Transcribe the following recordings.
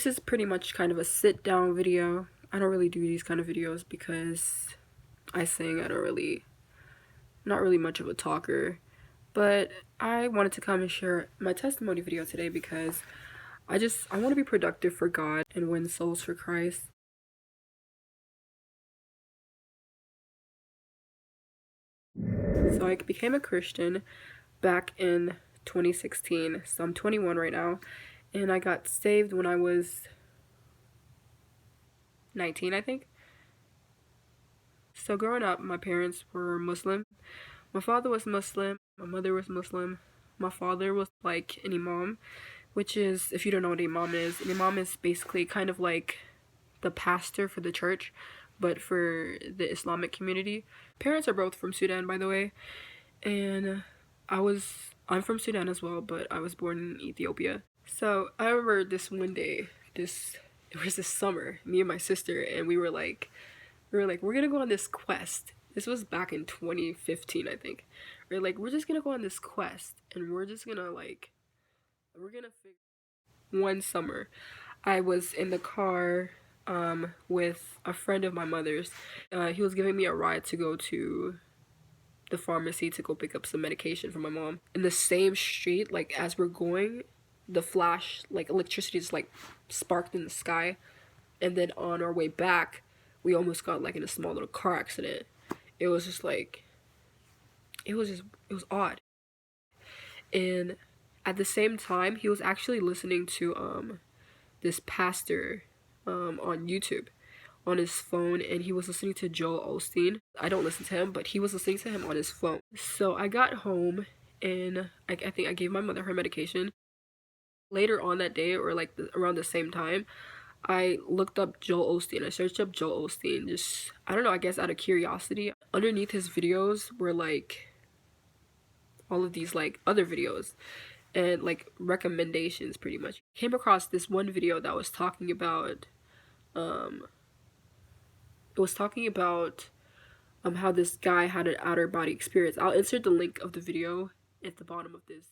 This is pretty much kind of a sit down video. I don't really do these kind of videos because I sing. Not really much of a talker, but I wanted to come and share my testimony video today because I want to be productive for God and win souls for Christ. So I became a Christian back in 2016. So I'm 21 right now, and I got saved when I was 19, I think. So growing up, my parents were Muslim. My father was Muslim, my mother was Muslim. My father was like an imam, which is, if you don't know what imam is, an imam is basically kind of like the pastor for the church, but for the Islamic community. Parents are both from Sudan, by the way, and I'm from Sudan as well, but I was born in Ethiopia. So I remember this one day, it was this summer, me and my sister, and we were like, we're gonna go on this quest. This was back in 2015, I think. We're just gonna go on this quest, and we're gonna figure. One summer, I was in the car with a friend of my mother's. He was giving me a ride to go to the pharmacy to go pick up some medication for my mom. In the same street, like as we're going, the flash, like electricity just like sparked in the sky, and then on our way back, we almost got like in a small little car accident. It was just like, it was odd. And at the same time, he was actually listening to this pastor on YouTube on his phone, and he was listening to Joel Osteen. I don't listen to him, but he was listening to him on his phone. So I got home, and I think I gave my mother her medication. Later on that day, or like around the same time, I looked up Joel Osteen. I searched up Joel Osteen, just, I don't know, I guess out of curiosity. Underneath his videos were like all of these like other videos and like recommendations, pretty much. Came across this one video that was talking about how this guy had an outer body experience. I'll insert the link of the video at the bottom of this.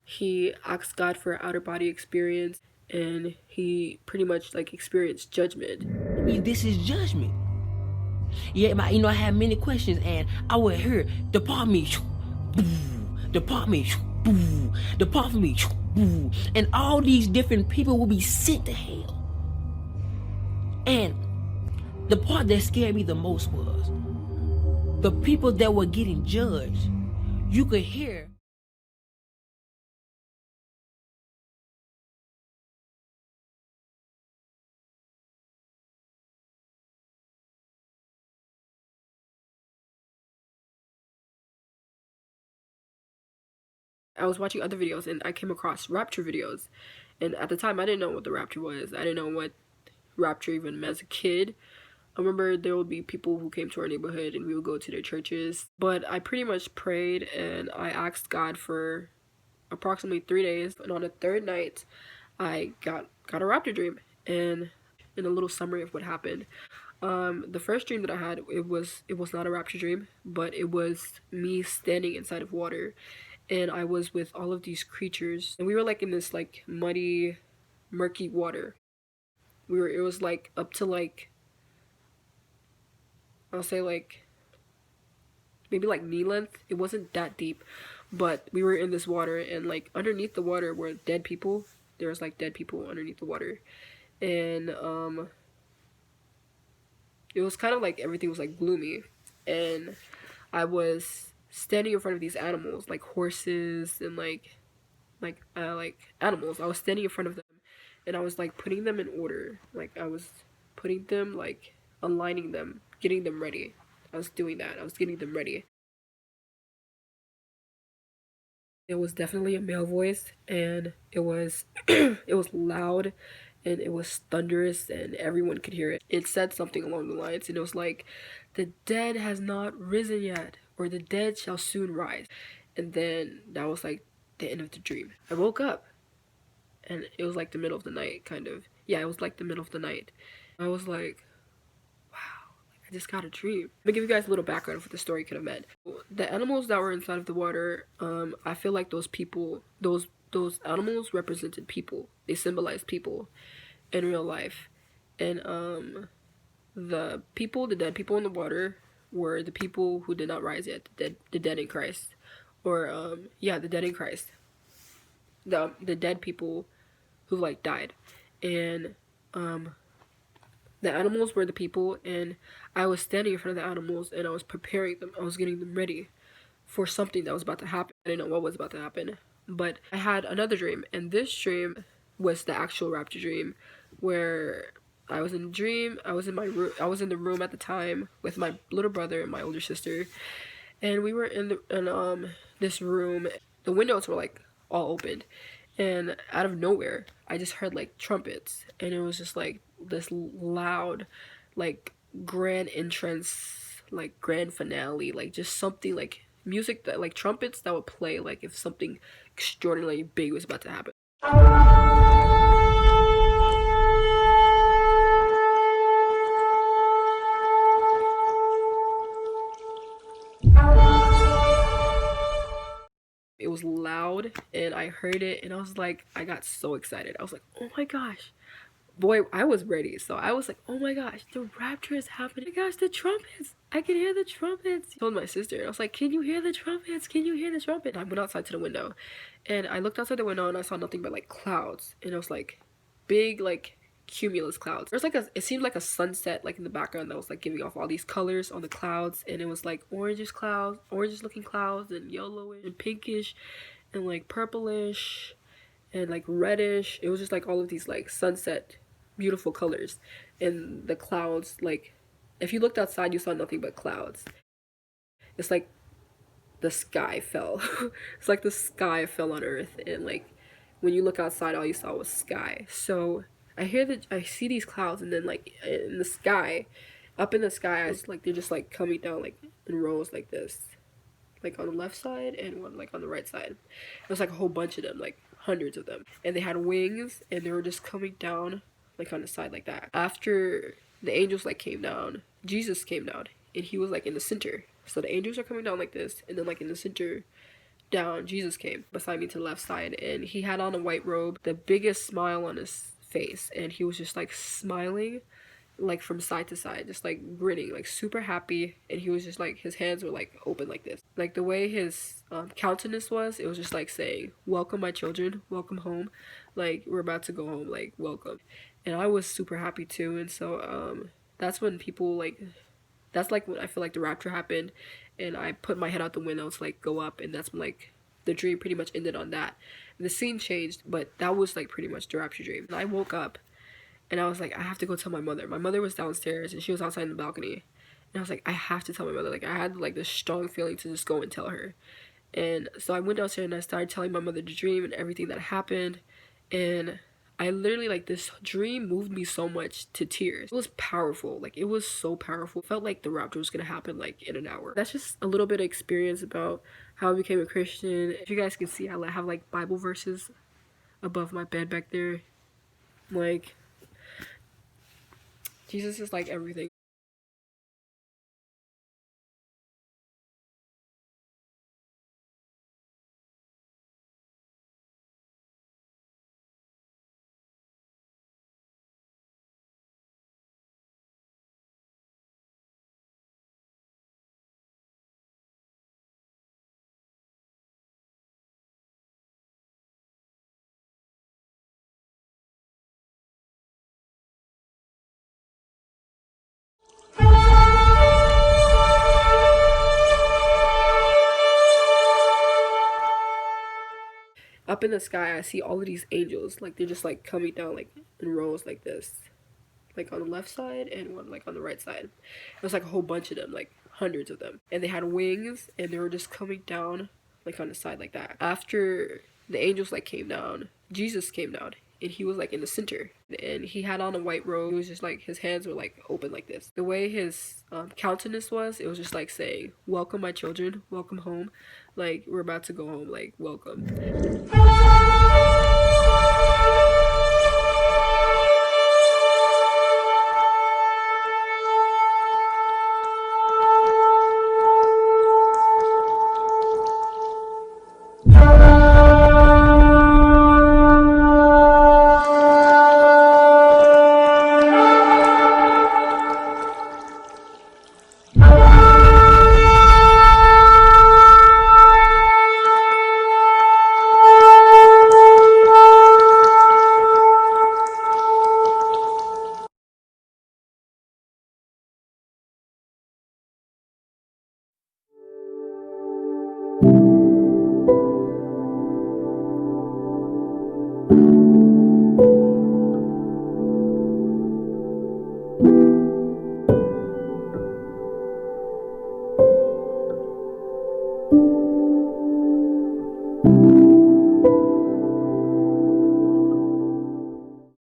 He asked God for an outer body experience, and he pretty much like experienced judgment. This is judgment. Yeah, I had many questions, and I would hear, depart me, depart me, depart from me, and all these different people will be sent to hell. And the part that scared me the most was the people that were getting judged. You could hear. I was watching other videos, and I came across Rapture videos, and at the time I didn't know what the Rapture was. I didn't know what Rapture even meant as a kid. I remember there would be people who came to our neighborhood, and we would go to their churches, but I pretty much prayed, and I asked God for approximately 3 days, and on the third night I got a Rapture dream. And in a little summary of what happened, the first dream that I had, it was not a Rapture dream, but it was me standing inside of water, and I was with all of these creatures, and we were like in this like muddy, murky water. It was like up to like, I'll say like maybe like knee length. It wasn't that deep, but we were in this water, and like underneath the water were dead people. There was like dead people underneath the water, and it was kind of like everything was like gloomy, and I was standing in front of these animals, like horses and like animals. I was standing in front of them, and I was like putting them in order. Like I was putting them, like aligning them, getting them ready. I was doing that. I was getting them ready. It was definitely a male voice, and it was it was loud, and it was thunderous, and everyone could hear it. It said something along the lines, and it was like, the dead has not risen yet, or the dead shall soon rise. And then that was like the end of the dream. I woke up, and it was like the middle of the night, kind of. Yeah, it was like the middle of the night. I was like, wow, I just got a dream. Let me give you guys a little background of what the story could have meant. The animals that were inside of the water, I feel like those animals represented people. They symbolized people. in real life. And the dead people in the water were the people who did not rise yet, the dead in Christ. Or the dead in Christ. The dead people who like died. And the animals were the people, and I was standing in front of the animals and I was preparing them. I was getting them ready for something that was about to happen. I didn't know what was about to happen. But I had another dream, and this dream was the actual rapture dream, where I was in a dream. I was in my room. I was in the room at the time with my little brother and my older sister, and we were in this room. The windows were like all opened, and out of nowhere, I just heard like trumpets, and it was just like this loud, like grand entrance, like grand finale, like just something like music that like trumpets that would play like if something extraordinarily big was about to happen. It was loud and I heard it and I was like, I got so excited. I was like, oh my gosh. Boy, I was ready. So I was like, oh my gosh, the rapture is happening. Oh my gosh, the trumpets. I can hear the trumpets. I told my sister, and I was like, can you hear the trumpets? Can you hear the trumpet? I went outside to the window and I looked outside the window and I saw nothing but like clouds. And it was like big, like cumulus clouds. There's like it seemed like a sunset like in the background that was like giving off all these colors on the clouds, and it was like orangish clouds, orangish looking clouds, and yellowish and pinkish and like purplish and like reddish. It was just like all of these like sunset beautiful colors. And the clouds, like if you looked outside you saw nothing but clouds. It's like the sky fell. It's like the sky fell on earth, and like when you look outside all you saw was sky. So I see these clouds, and then like in the sky, up in the sky, I like they're just like coming down like in rows like this, like on the left side and one like on the right side. It was like a whole bunch of them, like hundreds of them, and they had wings and they were just coming down like on the side like that. After the angels like came down, Jesus came down, and he was like in the center. So the angels are coming down like this, and then like in the center down, Jesus came beside me to the left side, and he had on a white robe, the biggest smile on his face, and he was just like smiling like from side to side, just like grinning, like super happy. And he was just like, his hands were like open like this, like the way his countenance was, it was just like saying, welcome my children, welcome home, like we're about to go home, like welcome. And I was super happy too. And so that's when people like, that's like when I feel like the rapture happened, and I put my head out the window to like go up, and that's when like the dream pretty much ended on that. And the scene changed, but that was like pretty much the rapture dream. And I woke up and I was like, I have to go tell my mother. My mother was downstairs and she was outside in the balcony, and I was like, I have to tell my mother. Like I had like this strong feeling to just go and tell her. And so I went downstairs and I started telling my mother the dream and everything that happened. And I literally, like, this dream moved me so much to tears. It was powerful. Like, it was so powerful. It felt like the rapture was gonna happen, like, in an hour. That's just a little bit of experience about how I became a Christian. If you guys can see, I have, like, Bible verses above my bed back there. Like, Jesus is, like, everything. Up in the sky, I see all of these angels. Like, they're just, like, coming down, like, in rows like this. Like, on the left side and one, like, on the right side. It was, like, a whole bunch of them, like, hundreds of them. And they had wings, and they were just coming down, like, on the side like that. After the angels, like, came down, Jesus came down, and he was, like, in the center. And he had on a white robe. It was just, like, his hands were, like, open like this. The way his countenance was, it was just, like, saying, welcome my children, welcome home. Like, we're about to go home, like, welcome. you.